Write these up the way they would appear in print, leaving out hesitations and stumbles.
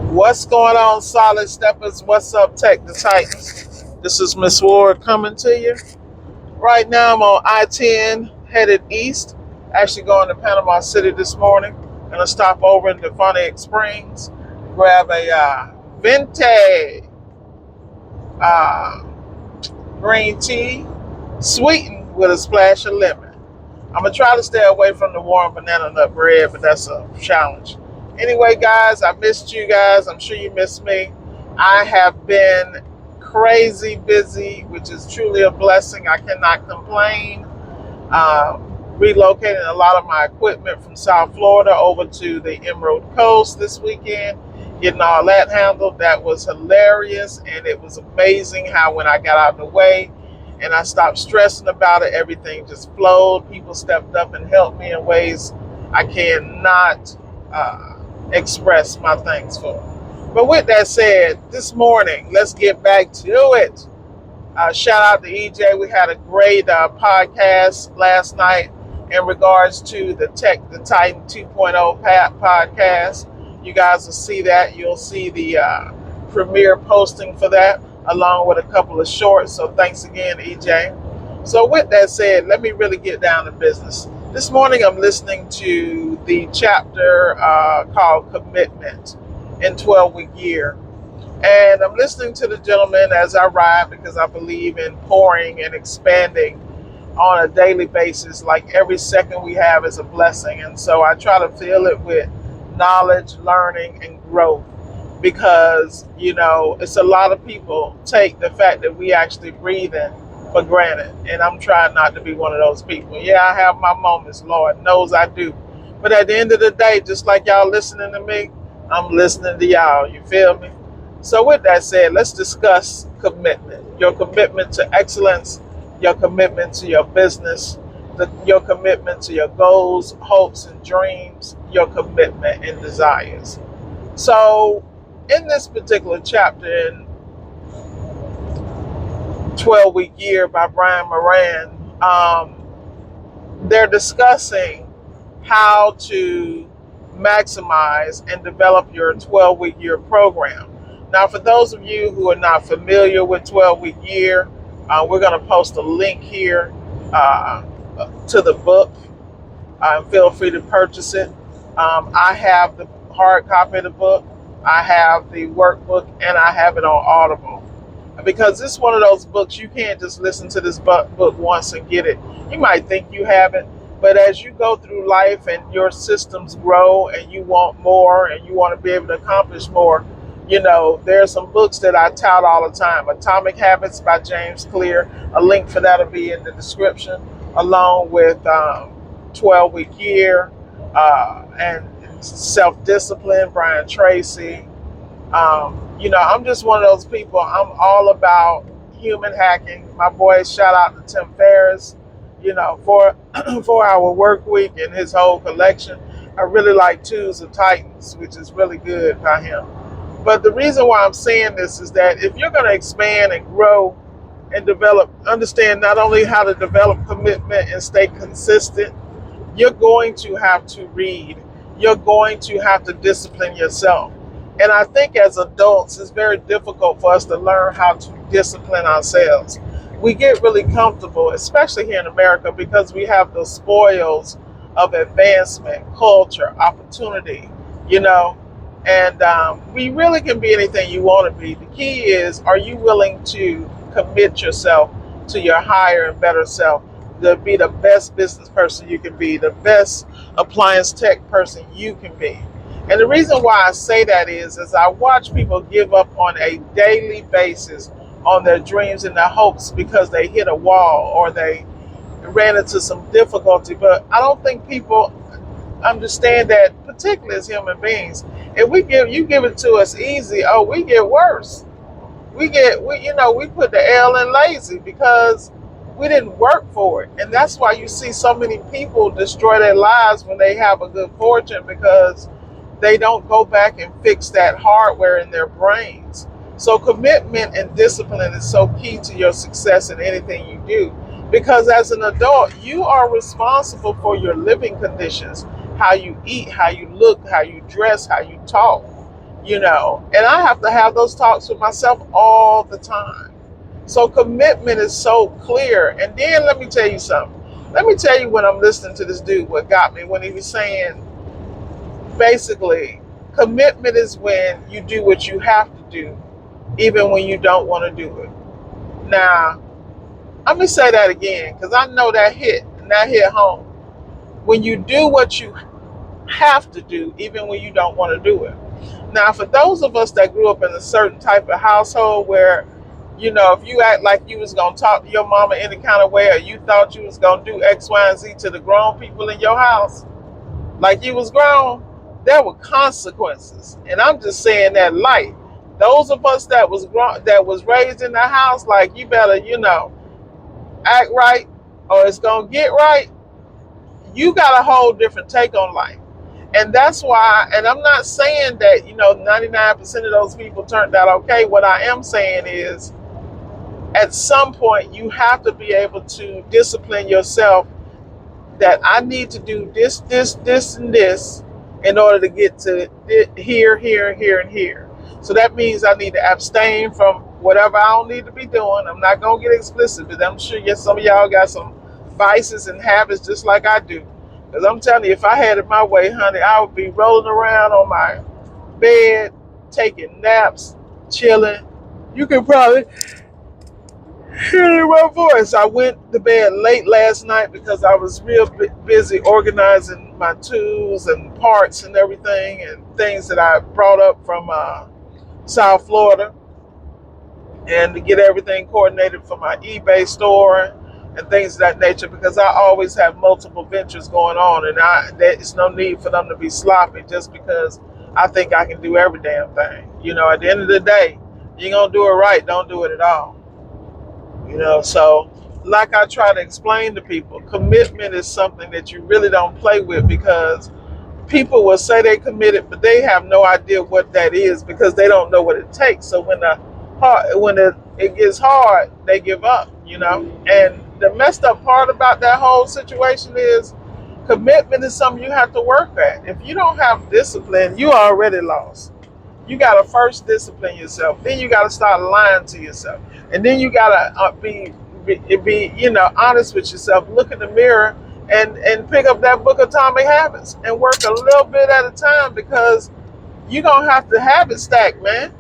What's going on, Solid Steppers? What's up, Tech the Titans? This is Miss Ward coming to you. Right now, I'm on I-10 headed east. Actually going to Panama City this morning. Gonna stop over in Devonic Springs, grab a venti uh, green tea, sweetened with a splash of lemon. I'm gonna try to stay away from the warm banana nut bread, but that's a challenge. Anyway, guys, I missed you guys. I'm sure you missed me. I have been crazy busy, which is truly a blessing. I cannot complain. Relocating a lot of my equipment from South Florida over to the Emerald Coast this weekend, getting all that handled. That was hilarious, and it was amazing how when I got out of the way and I stopped stressing about it, everything just flowed. People stepped up and helped me in ways I cannot express my thanks for. But with that said, this morning, let's get back to it. Shout out to EJ. We had a great podcast last night in regards to the Tech the Titan 2.0 podcast. You guys will see that. You'll see the premiere posting for that, along with a couple of shorts. So thanks again, EJ. So with that said, let me really get down to business. This morning I'm listening to the chapter called Commitment in 12-Week Year. And I'm listening to the gentleman as I ride because I believe in pouring and expanding on a daily basis. Like every second we have is a blessing. And so I try to fill it with knowledge, learning, and growth because, it's a lot of people take the fact that we actually breathing for granted. And I'm trying not to be one of those people. Yeah, I have my moments, Lord knows I do. But at the end of the day, just like y'all listening to me, I'm listening to y'all. You feel me? So with that said, let's discuss commitment. Your commitment to excellence, your commitment to your business, your commitment to your goals, hopes, and dreams, your commitment and desires. So in this particular chapter in 12-Week Year by Brian Moran, they're discussing how to maximize and develop your 12-week year program. Now, for those of you who are not familiar with 12-Week Year, we're going to post a link here to the book. Feel free to purchase it. I have the hard copy of the book, I have the workbook, and I have it on Audible. Because this is one of those books, you can't just listen to this book once and get it. You might think you have it, but as you go through life and your systems grow and you want more and you want to be able to accomplish more, there are some books that I tout all the time. Atomic Habits by James Clear. A link for that will be in the description, along with 12-Week Year and Self-Discipline, Brian Tracy. I'm just one of those people. I'm all about human hacking. My boy, shout out to Tim Ferriss, for 4-Hour Work Week and his whole collection. I really like Tools of Titans, which is really good by him. But the reason why I'm saying this is that if you're going to expand and grow and develop, understand not only how to develop commitment and stay consistent, you're going to have to read. You're going to have to discipline yourself. And I think as adults, it's very difficult for us to learn how to discipline ourselves. We get really comfortable, especially here in America, because we have the spoils of advancement, culture, opportunity, and we really can be anything you want to be. The key is, are you willing to commit yourself to your higher and better self, to be the best business person you can be, the best appliance tech person you can be? And the reason why I say that is I watch people give up on a daily basis on their dreams and their hopes because they hit a wall or they ran into some difficulty. But I don't think people understand that, particularly as human beings, if you give it to us easy, we get worse. We put the L in lazy because we didn't work for it. And that's why you see so many people destroy their lives when they have a good fortune, because they don't go back and fix that hardware in their brains. So commitment and discipline is so key to your success in anything you do, because as an adult, you are responsible for your living conditions, how you eat, how you look, how you dress, how you talk. and I have to have those talks with myself all the time. So commitment is so clear. And then let me tell you something. Let me tell you when I'm listening to this dude, what got me when he was saying, basically, commitment is when you do what you have to do, even when you don't want to do it. Now, let me say that again, because I know that hit, and that hit home. When you do what you have to do, even when you don't want to do it. Now, for those of us that grew up in a certain type of household where, if you act like you was going to talk to your mama any kind of way, or you thought you was going to do X, Y, and Z to the grown people in your house, like you was grown, there were consequences. And I'm just saying that light. Those of us that was grown, that was raised in the house, like you better, act right or it's going to get right, you got a whole different take on life. And that's why, and I'm not saying that, 99% of those people turned out okay. What I am saying is, at some point, you have to be able to discipline yourself that I need to do this, and this in order to get to here, here, here, and here. So that means I need to abstain from whatever I don't need to be doing. I'm not going to get explicit, but I'm sure some of y'all got some vices and habits just like I do. Because I'm telling you, if I had it my way, honey, I would be rolling around on my bed, taking naps, chilling. You can probably hear my voice. I went to bed late last night because I was real busy organizing my tools and parts and everything and things that I brought up from South Florida, and to get everything coordinated for my eBay store and things of that nature, because I always have multiple ventures going on, and there's no need for them to be sloppy just because I think I can do every damn thing. At the end of the day, you're going to do it right, don't do it at all. So like I try to explain to people, commitment is something that you really don't play with, because people will say they committed, but they have no idea what that is because they don't know what it takes. So when it gets hard, they give up, And the messed up part about that whole situation is commitment is something you have to work at. If you don't have discipline, you are already lost. You got to first discipline yourself. Then you got to start lying to yourself. And then you got to be honest with yourself. Look in the mirror and pick up that book, Atomic Habits, and work a little bit at a time, because you're going to have to habit stack, man.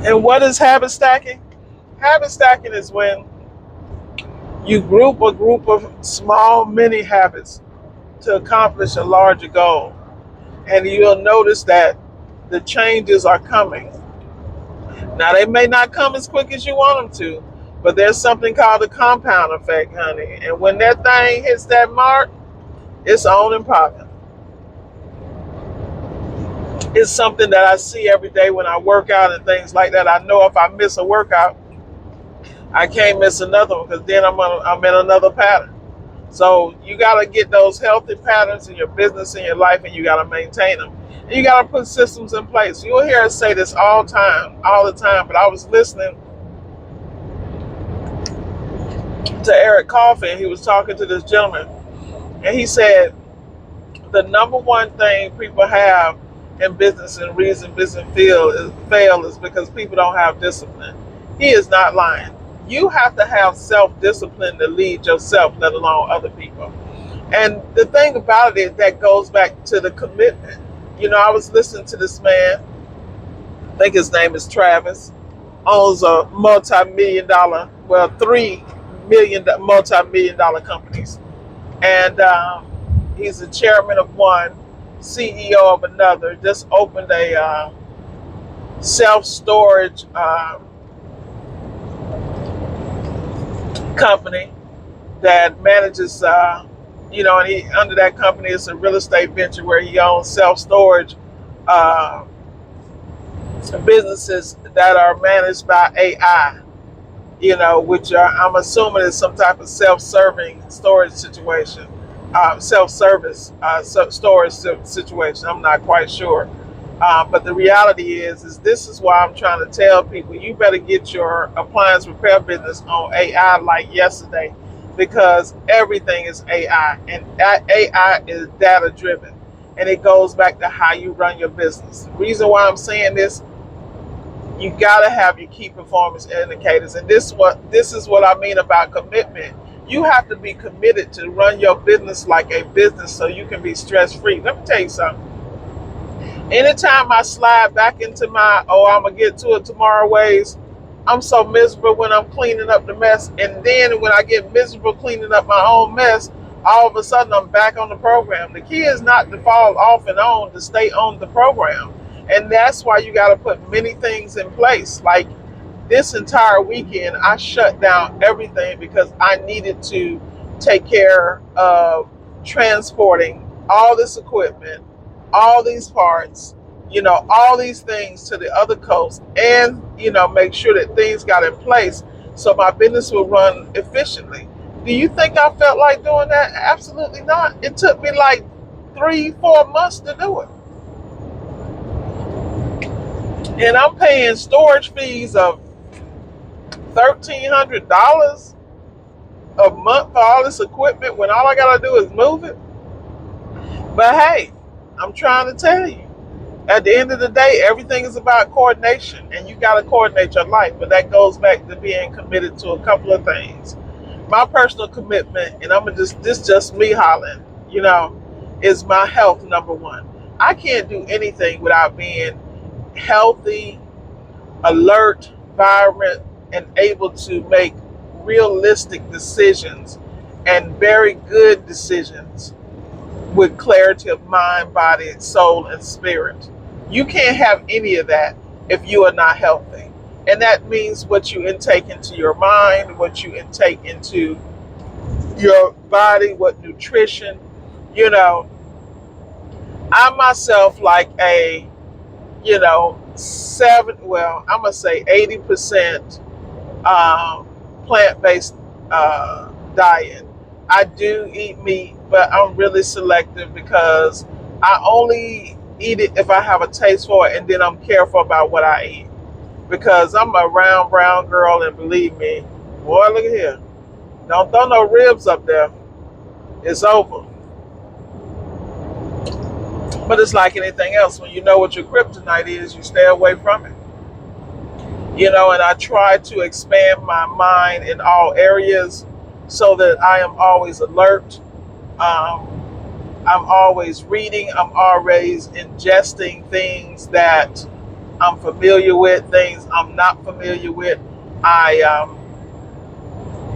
And what is habit stacking? Habit stacking is when you group a group of small mini habits to accomplish a larger goal. And you'll notice that the changes are coming. Now, they may not come as quick as you want them to, but there's something called the compound effect, honey. And when that thing hits that mark, it's on and popping. It's something that I see every day when I work out and things like that. I know if I miss a workout, I can't miss another one, because then I'm in another pattern. So you got to get those healthy patterns in your business, in your life, and you got to maintain them. And you got to put systems in place. You'll hear us say this all the time, but I was listening to Eric Coffin. He was talking to this gentleman, and he said the number one thing people have in business and reason business fail is because people don't have discipline. He is not lying. You have to have self-discipline to lead yourself, let alone other people. And the thing about it, that goes back to the commitment. I was listening to this man, I think his name is Travis, owns a multi-million dollar, well, 3 million multi-million dollar companies. And he's the chairman of one, CEO of another, just opened a self-storage company that manages, and he under that company is a real estate venture where he owns self-storage businesses that are managed by AI, which I'm assuming is some type of self-serving storage situation, self-service storage situation. I'm not quite sure. But the reality is this is why I'm trying to tell people, you better get your appliance repair business on AI like yesterday, because everything is AI, and AI is data driven. and it goes back to how you run your business. The reason why I'm saying this, you gotta have your key performance indicators, and this is what I mean about commitment. You have to be committed to run your business like a business so you can be stress free. Let me tell you something. Anytime I slide back into my I'm gonna get to it tomorrow ways, I'm so miserable when I'm cleaning up the mess, and then when I get miserable cleaning up my own mess, all of a sudden I'm back on the program. The key is not to fall off and on, to stay on the program. And that's why you got to put many things in place. Like this entire weekend, I shut down everything because I needed to take care of transporting all this equipment, all these parts, all these things to the other coast, and, make sure that things got in place so my business will run efficiently. Do you think I felt like doing that? Absolutely not. It took me like 3-4 months to do it. And I'm paying storage fees of $1,300 a month for all this equipment when all I gotta do is move it. But hey, I'm trying to tell you, at the end of the day, everything is about coordination, and you gotta coordinate your life. But that goes back to being committed to a couple of things. My personal commitment, and this just me hollering, is my health number one. I can't do anything without being healthy, alert, vibrant, and able to make realistic decisions and very good decisions with clarity of mind, body, soul, and spirit. You can't have any of that if you are not healthy. And that means what you intake into your mind, what you intake into your body, what nutrition, I myself like a, 80% plant-based diet. I do eat meat, but I'm really selective because I only eat it if I have a taste for it, and then I'm careful about what I eat. Because I'm a round brown girl, and believe me, boy, look at here. Don't throw no ribs up there. It's over. But it's like anything else. When you know what your kryptonite is, you stay away from it. And I try to expand my mind in all areas so that I am always alert. I'm always reading. I'm always ingesting things that I'm familiar with, things I'm not familiar with. I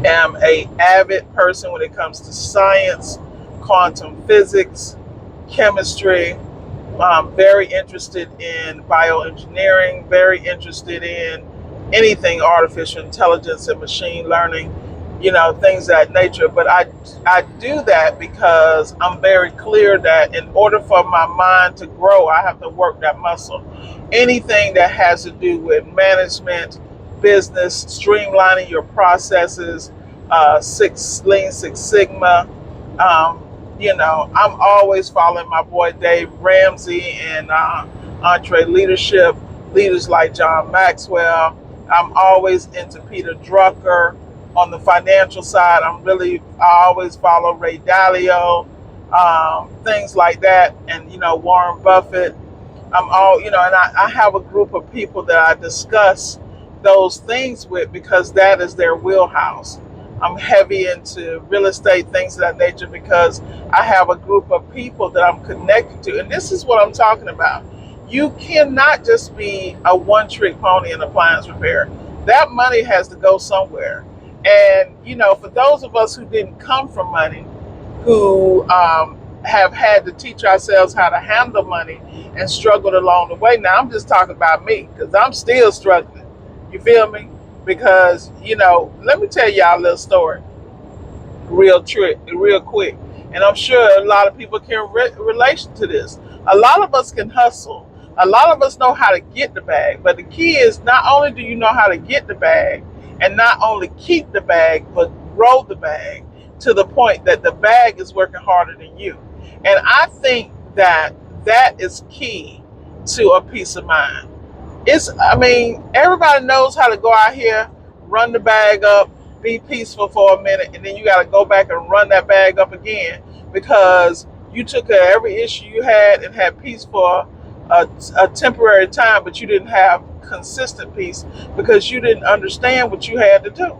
am a avid person when it comes to science, quantum physics, chemistry. I'm very interested in bioengineering, very interested in anything artificial intelligence and machine learning, things of that nature. But I do that because I'm very clear that in order for my mind to grow, I have to work that muscle. Anything that has to do with management, business, streamlining your processes, Lean Six Sigma, I'm always following my boy Dave Ramsey and Entre Leadership, leaders like John Maxwell. I'm always into Peter Drucker. On the financial side, I always follow Ray Dalio, things like that, and Warren Buffett. And I have a group of people that I discuss those things with because that is their wheelhouse. I'm heavy into real estate, things of that nature, because I have a group of people that I'm connected to. And this is what I'm talking about. You cannot just be a one-trick pony in appliance repair. That money has to go somewhere. And, for those of us who didn't come from money, who have had to teach ourselves how to handle money and struggled along the way. Now, I'm just talking about me because I'm still struggling. You feel me? Because, let me tell y'all a little story real quick. And I'm sure a lot of people can relate to this. A lot of us can hustle. A lot of us know how to get the bag. But the key is not only do you know how to get the bag and not only keep the bag, but grow the bag to the point that the bag is working harder than you. And I think that is key to a peace of mind. Everybody knows how to go out here, run the bag up, be peaceful for a minute, and then you got to go back and run that bag up again because You took care of every issue you had and had peace for a temporary time, but you didn't have consistent peace because you didn't understand what you had to do.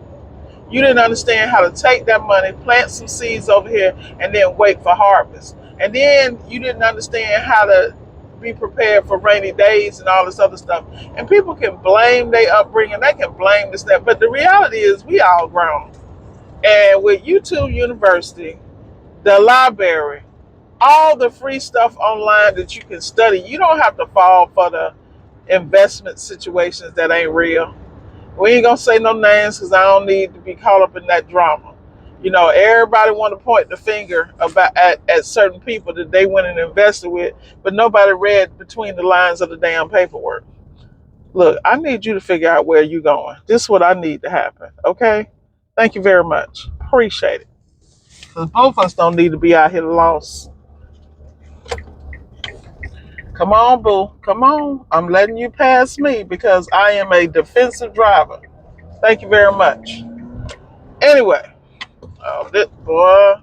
You didn't understand how to take that money, plant some seeds over here, and then wait for harvest. And then you didn't understand how to be prepared for rainy days and all this other stuff. And people can blame their upbringing, they can blame this, that. But the reality is we all grown. And with YouTube University, the library, all the free stuff online that you can study, you don't have to fall for the investment situations that ain't real. We ain't gonna say no names because I don't need to be caught up in that drama. You know, everybody want to point the finger about at certain people that they went and invested with, but nobody read between the lines of the damn paperwork. Look, I need you to figure out where you're going. This is what I need to happen. Okay? Thank you very much. Appreciate it. Because both of us don't need to be out here lost. Come on, boo. Come on. I'm letting you pass me because I am a defensive driver. Thank you very much. Anyway, this boy.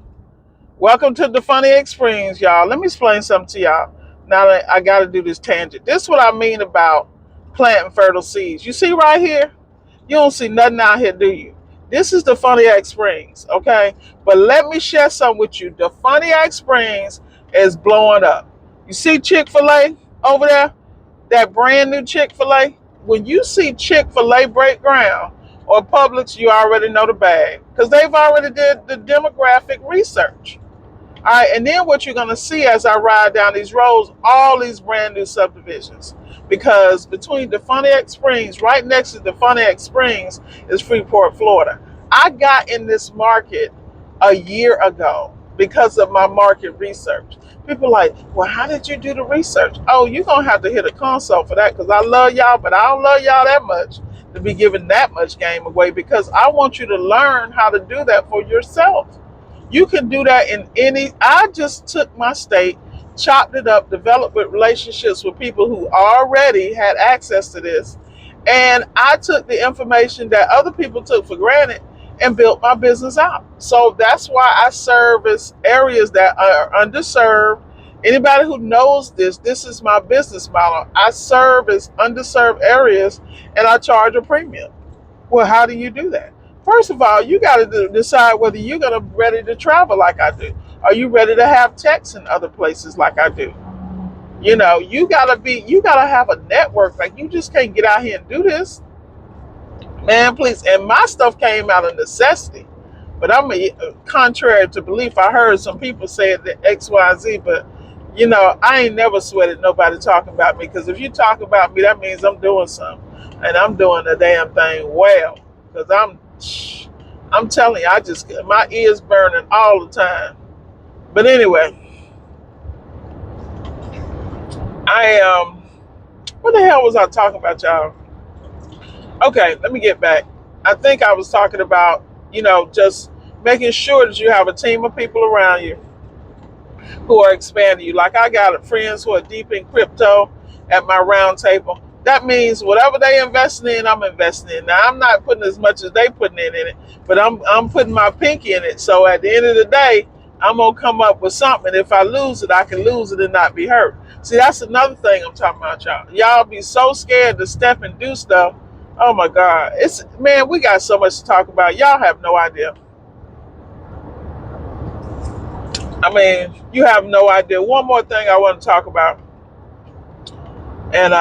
Welcome to the Funny Experience, y'all. Let me explain something to y'all. Now that I got to do this tangent. This is what I mean about planting fertile seeds. You see right here? You don't see nothing out here, do you? This is the Funny Springs, okay? But let me share something with you. The Funny Springs is blowing up. You see Chick-fil-A over there? That brand new Chick-fil-A? When you see Chick-fil-A break ground or Publix, you already know the bag. Because they've already did the demographic research. All right, and then what you're going to see as I ride down these roads, all these brand new subdivisions. Because between Defunny Springs, right next to Defunny Springs, is Freeport, Florida. I got in this market a year ago because of my market research. People are like, well, how did you do the research? Oh, you're going to have to hit a consult for that because I love y'all, but I don't love y'all that much to be giving that much game away because I want you to learn how to do that for yourself. You can do that in any. I just took my state, chopped it up, developed relationships with people who already had access to this. And I took the information that other people took for granted and built my business out. So that's why I service areas that are underserved. Anybody who knows this is my business model. I service underserved areas and I charge a premium. Well, how do you do that? First of all, you got to decide whether you're going to be ready to travel like I do. Are you ready to have techs in other places like I do? You know, you got to have a network. Like, you just can't get out here and do this. Man, please. And my stuff came out of necessity. But contrary to belief, I heard some people say that X, Y, Z, but you know, I ain't never sweated nobody talking about me because if you talk about me, that means I'm doing something. And I'm doing the damn thing well. Because I'm telling you, my ears burning all the time. But anyway, what the hell was I talking about, y'all? Okay, let me get back. I think I was talking about, you know, just making sure that you have a team of people around you who are expanding you. Like I got friends who are deep in crypto at my round table. That means whatever they investing in, I'm investing in. Now I'm not putting as much as they putting in it, but I'm putting my pinky in it. So at the end of the day, I'm gonna come up with something. If I lose it, I can lose it and not be hurt. See, that's another thing I'm talking about, y'all. Y'all be so scared to step and do stuff. Oh my God. Man, we got so much to talk about. Y'all have no idea. I mean, you have no idea. One more thing I want to talk about. And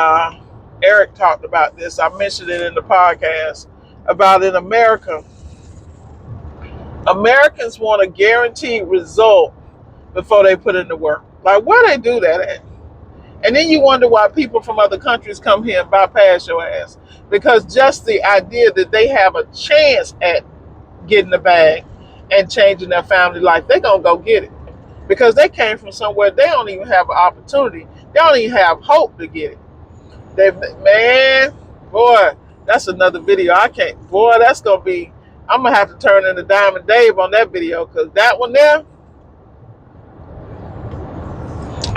Eric talked about this. I mentioned it in the podcast about in America. Americans want a guaranteed result before they put in the work. Like, where they do that at? And then you wonder why people from other countries come here and bypass your ass. Because just the idea that they have a chance at getting the bag and changing their family life, they're going to go get it. Because they came from somewhere they don't even have an opportunity. They don't even have hope to get it. Man, boy, that's another video. That's going to be, I'm going to have to turn into Diamond Dave on that video. Because that one there,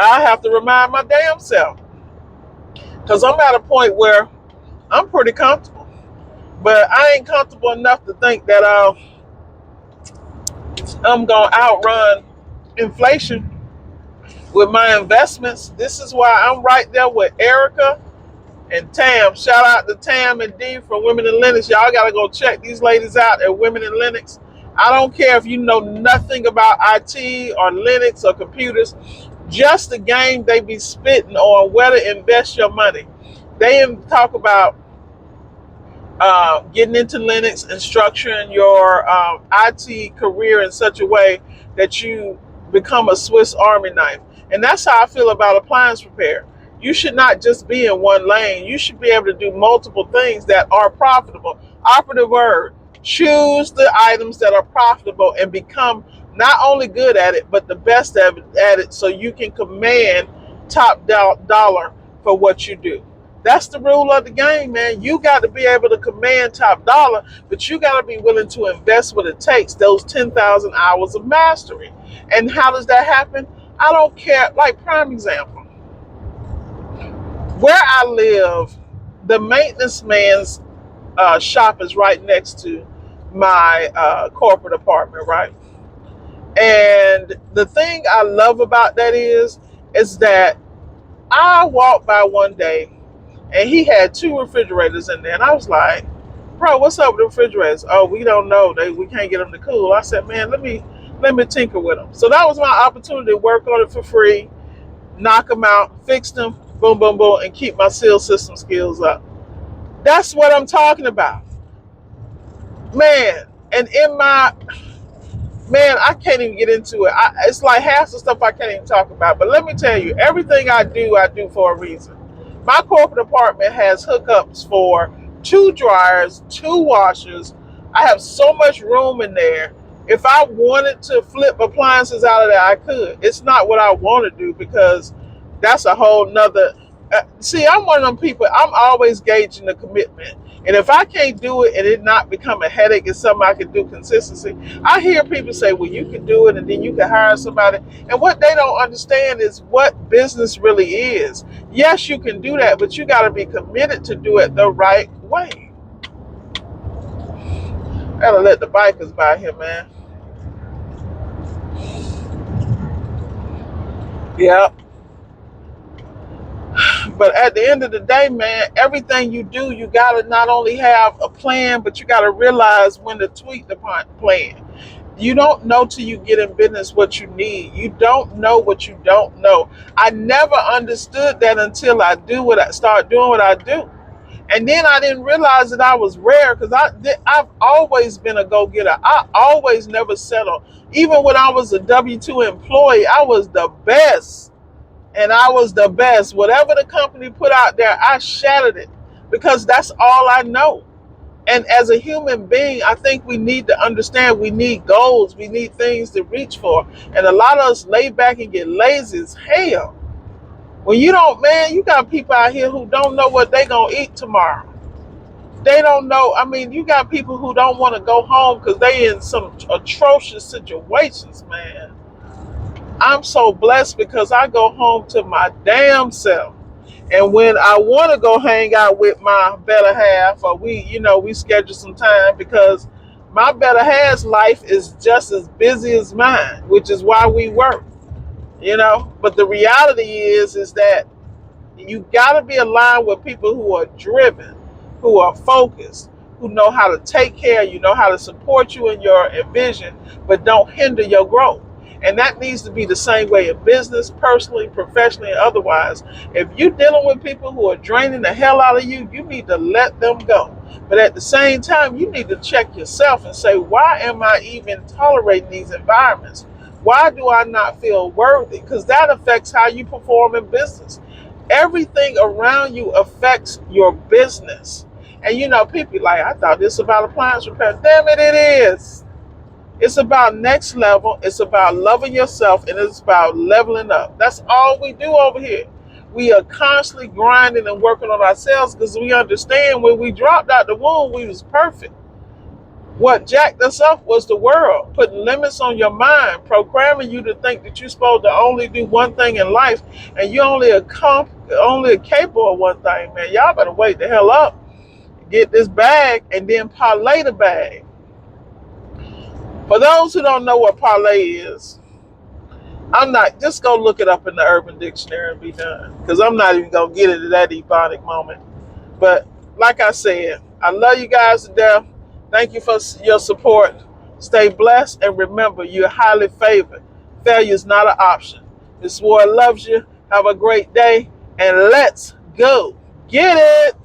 I have to remind my damn self. Because I'm at a point where I'm pretty comfortable. But I ain't comfortable enough to think that I'm going to outrun inflation. With my investments, this is why I'm right there with Erica and Tam. Shout out to Tam and Dee from Women in Linux. Y'all gotta go check these ladies out at Women in Linux. I don't care if you know nothing about IT or Linux or computers, just the game they be spitting on where to invest your money. They talk about getting into Linux and structuring your IT career in such a way that you become a Swiss Army knife. And that's how I feel about appliance repair. You should not just be in one lane. You should be able to do multiple things that are profitable. Operative word. Choose the items that are profitable and become not only good at it, but the best at it so you can command top dollar for what you do. That's the rule of the game, man. You got to be able to command top dollar, but you got to be willing to invest what it takes, those 10,000 hours of mastery. And how does that happen? I don't care. Like, prime example, where I live, the maintenance man's shop is right next to my corporate apartment, right? And the thing I love about that is that I walked by one day and he had two refrigerators in there, and I was like, "Bro, what's up with the refrigerators?" "Oh, we don't know. We can't get them to cool." I said, "Man, let me tinker with them." So that was my opportunity to work on it for free, knock them out, fix them, boom, boom, boom, and keep my seal system skills up. That's what I'm talking about, man. And in my man, I can't even get into it. It's like half the stuff I can't even talk about. But let me tell you, everything I do for a reason. My corporate apartment has hookups for 2 dryers, 2 washers. I have so much room in there. If I wanted to flip appliances out of there, I could. It's not what I want to do because that's a whole nother. See, I'm one of them people, I'm always gauging the commitment. And if I can't do it and it not become a headache, it's something I can do consistency. I hear people say, well, you can do it and then you can hire somebody. And what they don't understand is what business really is. Yes, you can do that, but you got to be committed to do it the right way. Gotta let the bikers by here, man. Yep. But at the end of the day, man, everything you do, you got to not only have a plan, but you got to realize when to tweak the plan. You don't know till you get in business what you need. You don't know what you don't know. I never understood that until I start doing what I do. And then I didn't realize that I was rare because I've always been a go-getter. I always never settled. Even when I was a W-2 employee, I was the best. And I was the best. Whatever the company put out there, I shattered it because that's all I know. And as a human being, I think we need to understand we need goals. We need things to reach for. And a lot of us lay back and get lazy as hell. When you don't, man, you got people out here who don't know what they going to eat tomorrow. They don't know. I mean, you got people who don't want to go home because they in some atrocious situations, man. I'm so blessed because I go home to my damn self. And when I want to go hang out with my better half, or we schedule some time because my better half's life is just as busy as mine, which is why we work. But the reality is that you got to be aligned with people who are driven, who are focused, who know how to take care of you, know how to support you in your vision, but don't hinder your growth. And that needs to be the same way in business, personally, professionally, and otherwise. If you're dealing with people who are draining the hell out of you, you need to let them go. But at the same time, you need to check yourself and say, why am I even tolerating these environments? Why do I not feel worthy? Because that affects how you perform in business. Everything around you affects your business. And people like, I thought this was about appliance repair. Damn it, it is. It's about next level. It's about loving yourself, and it's about leveling up. That's all we do over here. We are constantly grinding and working on ourselves because we understand when we dropped out the womb, we was perfect. What jacked us up was the world, putting limits on your mind, programming you to think that you're supposed to only do one thing in life, and you only are capable of one thing, man. Y'all better wake the hell up, get this bag, and then parlay the bag. For those who don't know what parlay is, I'm not, just go look it up in the Urban Dictionary and be done. Because I'm not even going to get into that ebonic moment. But like I said, I love you guys to death. Thank you for your support. Stay blessed. And remember, you're highly favored. Failure is not an option. Miss Ward loves you. Have a great day. And let's go. Get it.